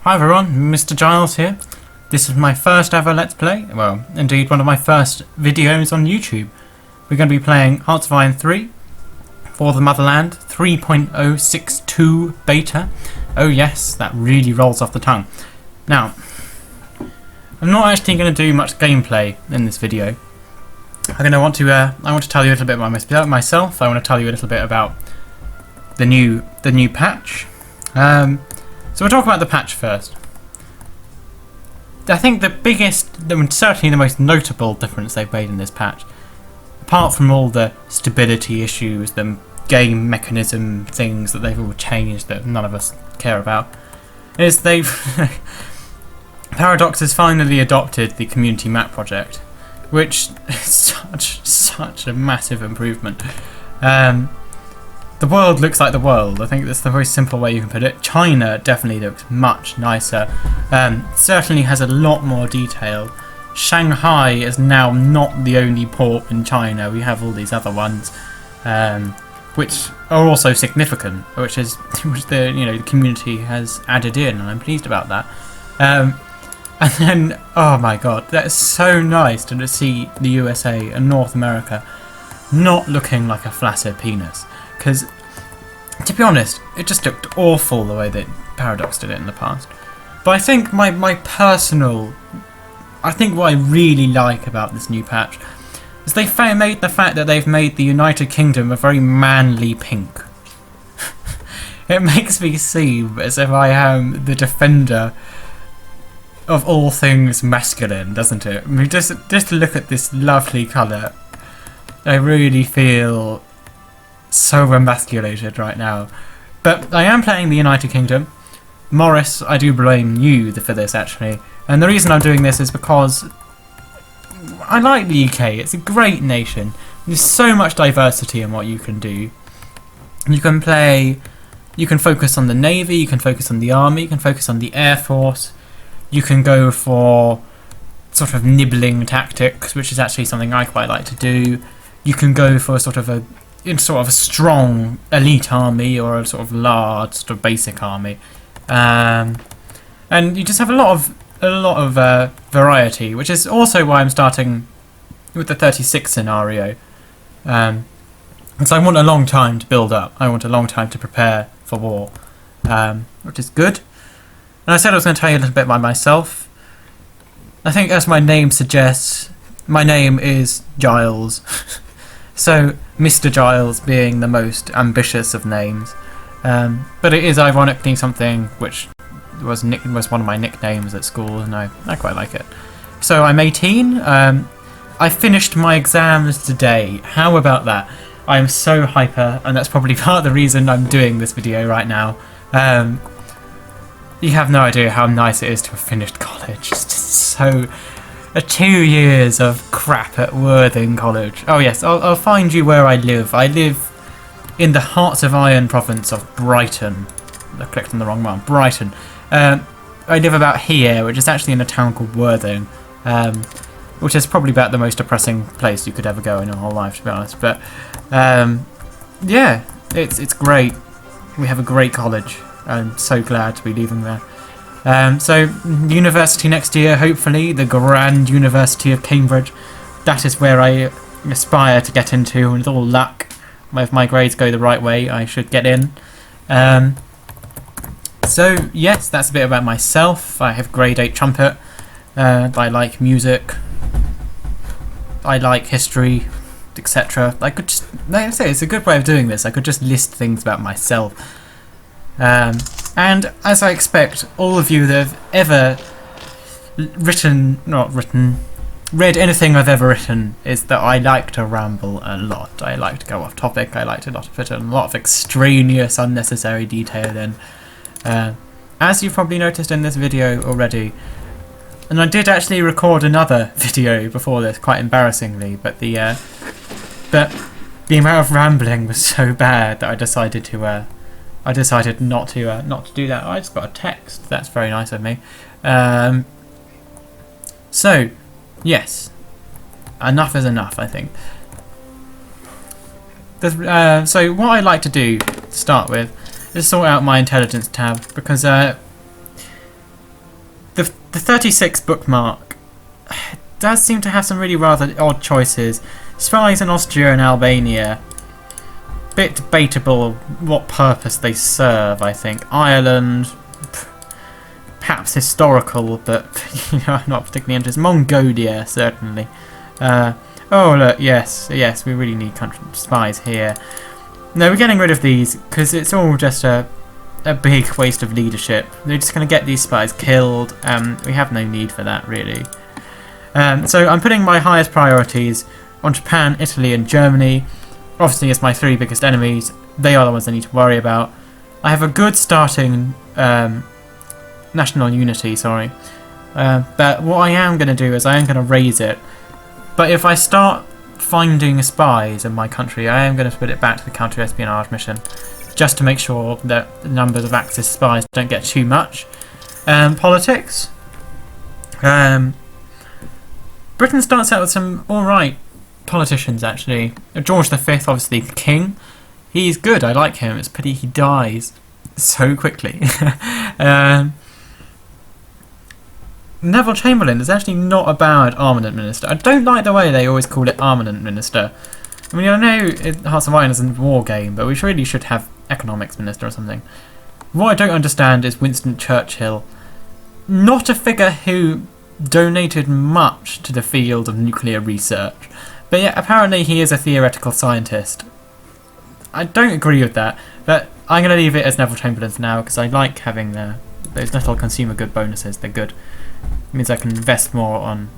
Hi everyone, Mr. Giles here. This is my first ever Let's Play, well, indeed one of my first videos on YouTube. We're going to be playing Hearts of Iron 3 for the Motherland 3.062 beta. Oh yes, that really rolls off the tongue. Now, I'm not actually going to do much gameplay in this video. I want to tell you a little bit about myself. I want to tell you a little bit about the new patch. So we'll talk about the patch first. I think the biggest, certainly the most notable difference they've made in this patch, apart from all the stability issues, the game mechanism things that they've all changed that none of us care about, is Paradox has finally adopted the community map project, which is such a massive improvement. The world looks like the world. I think that's the very simple way you can put it. China definitely looks much nicer. Certainly has a lot more detail. Shanghai is now not the only port in China. We have all these other ones, which are also significant, which the community has added in, and I'm pleased about that. And then, oh my god, that is so nice to see the USA and North America not looking like a flaccid penis. Because, to be honest, it just looked awful the way that Paradox did it in the past. But I think what I really like about this new patch is they made the fact that they've made the United Kingdom a very manly pink. It makes me seem as if I am the defender of all things masculine, doesn't it? I mean, just to look at this lovely colour, I really feel so emasculated right now. But I am playing the United Kingdom. Morris, I do blame you for this actually. And the reason I'm doing this is because I like the UK. It's a great nation. There's so much diversity in what you can do. You can focus on the Navy, you can focus on the Army, you can focus on the Air Force. You can go for sort of nibbling tactics, which is actually something I quite like to do. You can go for sort of a strong elite army or a sort of large sort of basic army, and you just have a lot of variety, which is also why I'm starting with the 36 scenario, because I want a long time to build up. I want a long time to prepare for war, which is good. And I said I was going to tell you a little bit about myself. I think, as my name suggests, my name is Giles. So, Mr. Giles being the most ambitious of names. But it is ironically something which was one of my nicknames at school, and I quite like it. So, I'm 18. I finished my exams today. How about that? I am so hyper, and that's probably part of the reason I'm doing this video right now. You have no idea how nice it is to have finished college. It's just so... 2 years of crap at Worthing College. Oh yes, I'll find you where I live. I live in the Hearts of Iron province of Brighton. I clicked on the wrong one. Brighton. I live about here, which is actually in a town called Worthing, which is probably about the most depressing place you could ever go in your whole life, to be honest. But yeah, it's great. We have a great college. I'm so glad to be leaving there. So, university next year, hopefully, the grand University of Cambridge. That is where I aspire to get into, and with all luck, if my grades go the right way, I should get in. So, yes, that's a bit about myself. I have grade 8 trumpet. I like music. I like history, etc. I could just, like I say, it's a good way of doing this. I could just list things about myself. And as I expect, all of you that have ever read anything I've ever written, is that I like to ramble a lot. I like to go off topic. I like to put a lot of extraneous, unnecessary detail in. As you've probably noticed in this video already, and I did actually record another video before this, quite embarrassingly, but the amount of rambling was so bad that I decided not to do that. I just got a text. That's very nice of me. So, yes, enough is enough, I think. So what I like to do to start with is sort out my intelligence tab, because the 36 bookmark does seem to have some really rather odd choices. Spies in Austria and Albania. Bit debatable what purpose they serve, I think. Ireland, perhaps historical, but not particularly interested. Mongolia, certainly. Oh look, yes, we really need spies here. No, we're getting rid of these because it's all just a big waste of leadership. They're just going to get these spies killed. We have no need for that, really. So I'm putting my highest priorities on Japan, Italy and Germany. Obviously, as my 3 biggest enemies, they are the ones I need to worry about. I have a good starting national unity, sorry. But what I am going to do is I am going to raise it. But if I start finding spies in my country, I am going to put it back to the counter-espionage mission, just to make sure that the numbers of Axis spies don't get too much. Politics. Britain starts out with some alright politicians, actually. George V, obviously the king. He's good, I like him. It's pity he dies so quickly. Neville Chamberlain is actually not a bad armament minister. I don't like the way they always call it armament minister. I mean, I know Hearts of Iron is a war game, but we really should have economics minister or something. What I don't understand is Winston Churchill. Not a figure who donated much to the field of nuclear research. But yeah, apparently he is a theoretical scientist. I don't agree with that, but I'm going to leave it as Neville Chamberlain for now because I like having those little consumer good bonuses. They're good. It means I can invest more on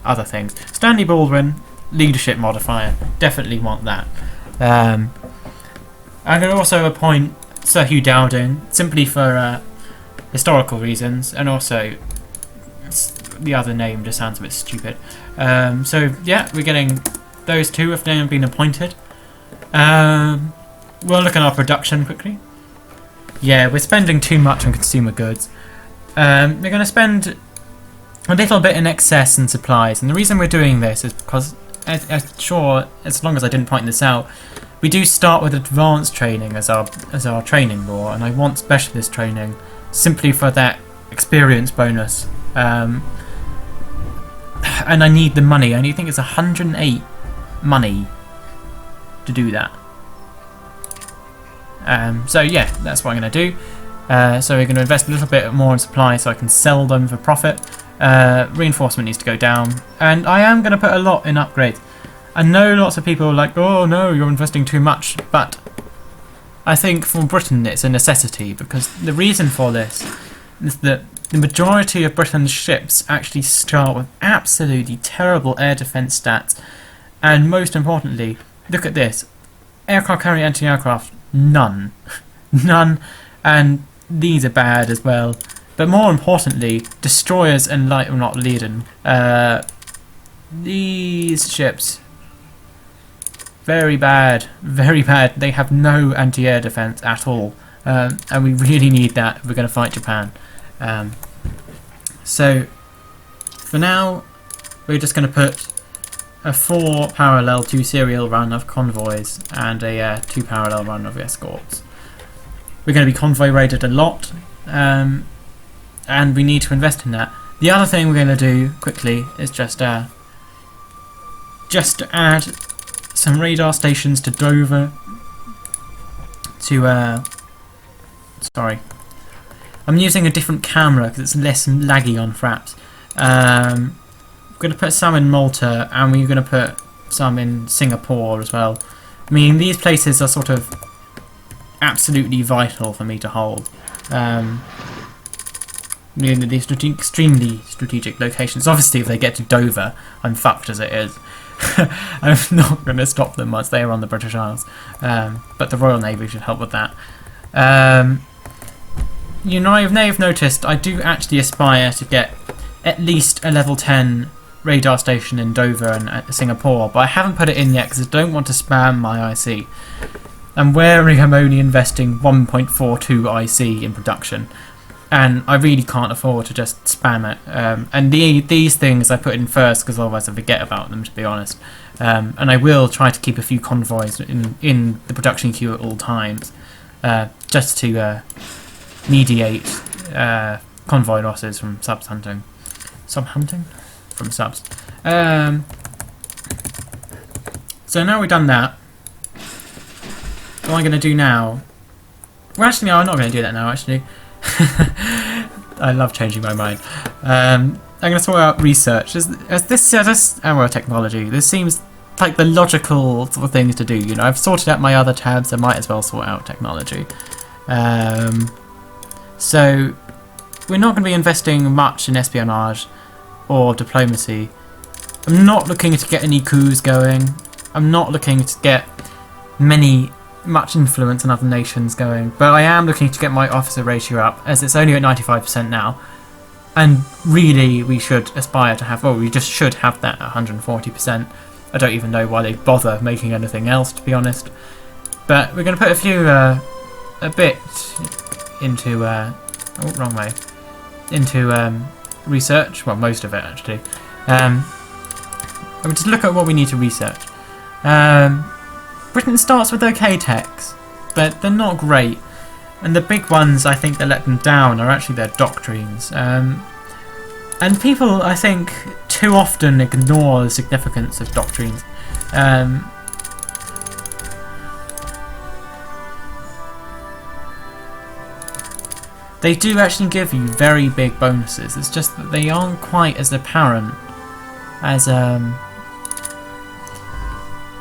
other things. Stanley Baldwin, leadership modifier. Definitely want that. I'm going to also appoint Sir Hugh Dowding, simply for historical reasons, and also the other name just sounds a bit stupid. So yeah, we're getting those 2 if they have been appointed. We'll look at our production quickly. Yeah, we're spending too much on consumer goods. We're going to spend a little bit in excess in supplies, and the reason we're doing this is because, sure, as long as I didn't point this out, we do start with advanced training as our training law, and I want specialist training simply for that experience bonus. And I need the money. I only think it's 108 money to do that. So yeah, that's what I'm going to do. So we're going to invest a little bit more in supply so I can sell them for profit. Reinforcement needs to go down, and I am going to put a lot in upgrades. I know lots of people are like, oh no, you're investing too much, but I think for Britain it's a necessity, because the reason for this is that the majority of Britain's ships actually start with absolutely terrible air defence stats, and most importantly, look at this, aircraft carrier anti-aircraft, none. None, and these are bad as well. But more importantly, destroyers and light, well, not leaden. These ships, very bad, very bad. They have no anti-air defense at all, and we really need that if we're going to fight Japan. So, for now, we're just going to put a 4 parallel 2 serial run of convoys and a 2 parallel run of escorts. We're going to be convoy rated a lot. And we need to invest in that. The other thing we're going to do quickly is just add some radar stations to Dover. Sorry, I'm using a different camera because it's less laggy on fraps. We're going to put some in Malta, and we're going to put some in Singapore as well. I mean, these places are sort of absolutely vital for me to hold. These extremely strategic locations. Obviously, if they get to Dover, I'm fucked as it is. I'm not going to stop them once they are on the British Isles. But the Royal Navy should help with that. You know, I may have noticed I do actually aspire to get at least a level 10 radar station in Dover and Singapore, but I haven't put it in yet because I don't want to spam my IC. I'm wary I'm only investing 1.42 IC in production, and I really can't afford to just spam it. And these things I put in first because otherwise I forget about them, to be honest. And I will try to keep a few convoys in the production queue at all times, just to mediate convoy losses from subs hunting. From subs. So now we've done that, what am I going to do now? Well, actually, no, I'm not going to do that now, actually. I love changing my mind. I'm going to sort out research. Well, technology. This seems like the logical sort of things to do. You know, I've sorted out my other tabs. I might as well sort out technology. So we're not going to be investing much in espionage or diplomacy. I'm not looking to get any coups going. I'm not looking to get much influence in other nations going, but I am looking to get my officer ratio up, as it's only at 95% now, and really we should aspire to have, well, we just should have that at 140%. I don't even know why they bother making anything else, to be honest, but we're going to put a bit into, wrong way, into research, well, most of it actually, and we just look at what we need to research. Britain starts with okay techs, but they're not great. And the big ones, I think, that let them down are actually their doctrines. And people, I think, too often ignore the significance of doctrines. They do actually give you very big bonuses. It's just that they aren't quite as apparent as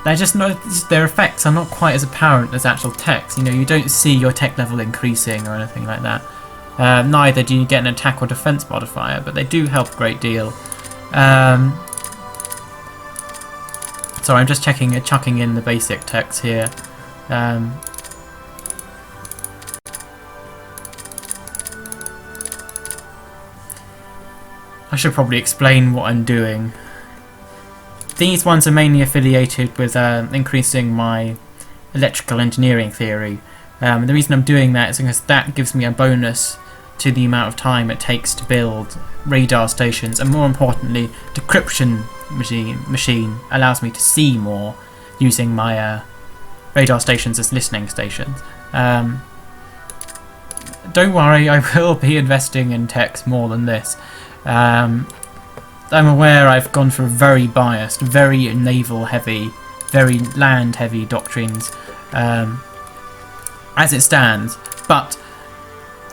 they're just not, their effects are not quite as apparent as actual techs. You know, you don't see your tech level increasing or anything like that. Neither do you get an attack or defense modifier, but they do help a great deal. So I'm just chucking in the basic techs here. I should probably explain what I'm doing. These ones are mainly affiliated with increasing my electrical engineering theory. The reason I'm doing that is because that gives me a bonus to the amount of time it takes to build radar stations, and more importantly, decryption machine allows me to see more using my radar stations as listening stations. Don't worry, I will be investing in techs more than this. I'm aware I've gone for very biased, very naval heavy, very land heavy doctrines as it stands, but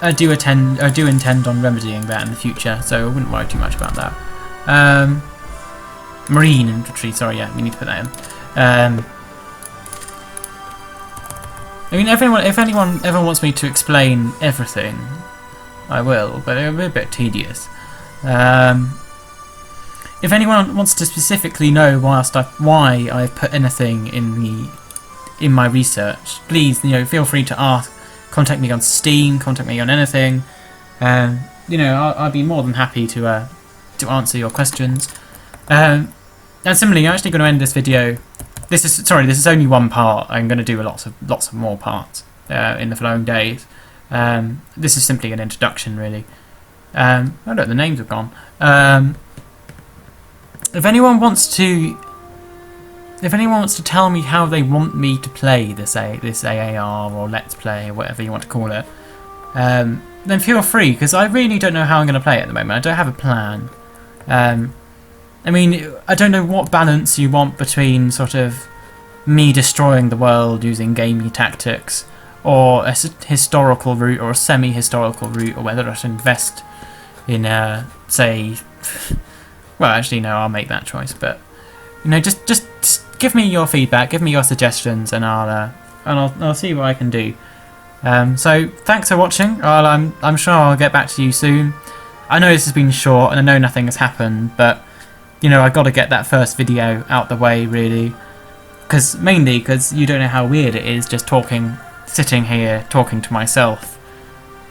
I do intend on remedying that in the future, so I wouldn't worry too much about that. Marine infantry, sorry, yeah, we need to put that in. I mean, if anyone ever wants me to explain everything, I will, but it'll be a bit tedious. If anyone wants to specifically know why I've put anything in my research, please, feel free to ask. Contact me on Steam. Contact me on anything. I'll be more than happy to answer your questions. And similarly, I'm actually going to end this video. This is only one part. I'm going to do lots of more parts in the following days. This is simply an introduction, really. Oh look, the names have gone. If anyone wants to tell me how they want me to play this AAR or Let's Play or whatever you want to call it, then feel free, because I really don't know how I'm going to play it at the moment. I don't have a plan. I mean, I don't know what balance you want between sort of me destroying the world using gamey tactics, or a historical route or a semi-historical route, or whether I should invest in, say... Well, actually, no, I'll make that choice. But just give me your feedback, give me your suggestions, and I'll see what I can do. So thanks for watching. I'm sure I'll get back to you soon. I know this has been short, and I know nothing has happened, but I've got to get that first video out the way, really, mainly because you don't know how weird it is just sitting here talking to myself,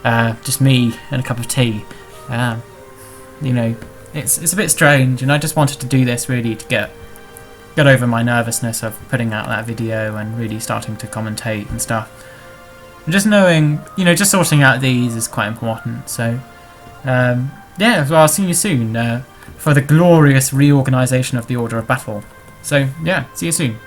just me and a cup of tea. It's a bit strange, and I just wanted to do this really to get over my nervousness of putting out that video and really starting to commentate and stuff. And just knowing, just sorting out these is quite important. So, yeah, well, I'll see you soon for the glorious reorganisation of the Order of Battle. So, yeah, see you soon.